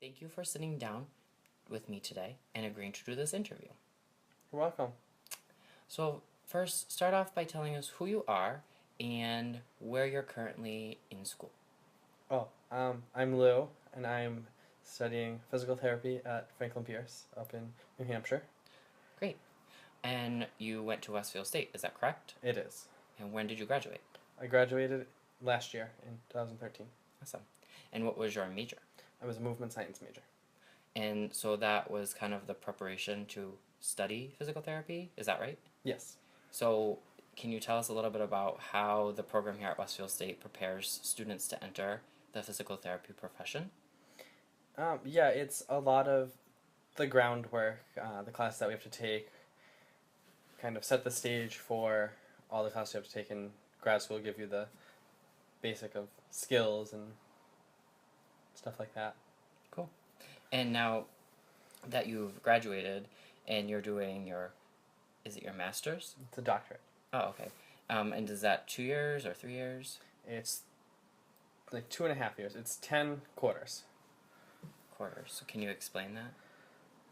Thank you for sitting down with me today and agreeing to do this interview. You're welcome. So, first, start off by telling us who you are and where you're currently in school. I'm Lou, and I'm studying physical therapy at Franklin Pierce up in New Hampshire. Great. And you went to Westfield State, is that correct? It is. And when did you graduate? I graduated last year in 2013. Awesome. And what was your major? I was a movement science major. And so that was kind of the preparation to study physical therapy, is that right? Yes. So, can you tell us a little bit about how the program here at Westfield State prepares students to enter the physical therapy profession? Yeah, it's a lot of the groundwork, the class that we have to take, kind of set the stage for all the classes you have to take in grad school, give you the basic of skills and stuff like that. Cool. And now that you've graduated and you're doing is it your master's? It's a doctorate. Oh, okay. And is that 2 years or 3 years? It's like 2.5 years. It's 10 quarters. Quarters. So can you explain that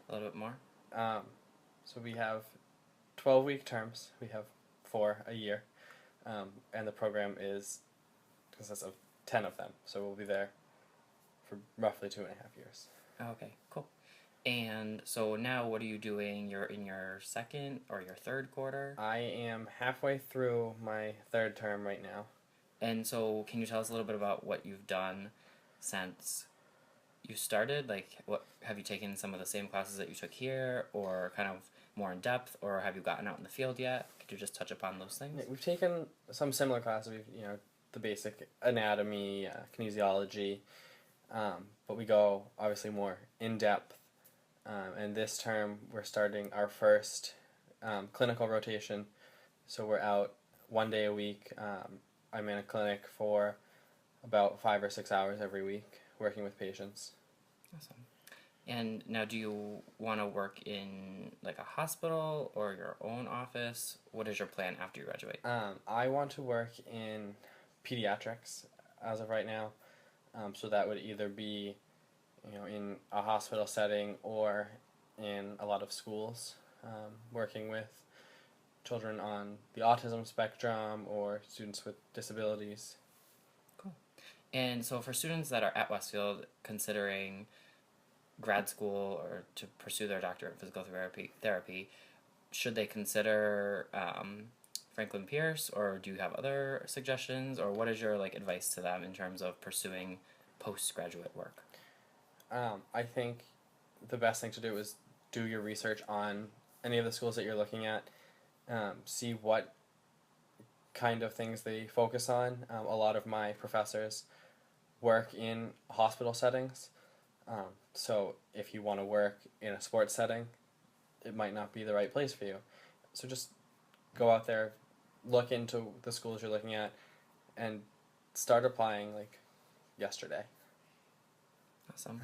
a little bit more? So we have 12-week terms. We have 4 a year. And the program consists of 10 of them. So we'll be there for roughly 2.5 years. Oh, okay, cool. And so now what are you doing? You're in your second or your third quarter? I am halfway through my 3rd term right now. And so can you tell us a little bit about what you've done since you started? Like, what have you taken some of the same classes that you took here, or kind of more in depth, or have you gotten out in the field yet? Could you just touch upon those things? Yeah, we've taken some similar classes. The basic anatomy, kinesiology, but we go obviously more in depth. And this term we're starting our first clinical rotation, so we're out 1 day a week. I'm in a clinic for about 5 or 6 hours every week, working with patients. Awesome. And now, do you want to work in like a hospital or your own office? What is your plan after you graduate? I want to work in pediatrics as of right now, so that would either be in a hospital setting or in a lot of schools, working with children on the autism spectrum or students with disabilities. Cool. And so for students that are at Westfield considering grad school or to pursue their doctorate in physical therapy, should they consider Franklin Pierce, or do you have other suggestions, or what is your advice to them in terms of pursuing postgraduate work? I think the best thing to do is do your research on any of the schools that you're looking at. See what kind of things they focus on. A lot of my professors work in hospital settings. So if you want to work in a sports setting, it might not be the right place for you. So just go out there, look into the schools you're looking at, and start applying yesterday. Awesome.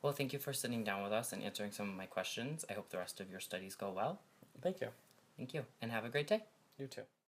Well, thank you for sitting down with us and answering some of my questions. I hope the rest of your studies go well. Thank you. Thank you, and have a great day. You too.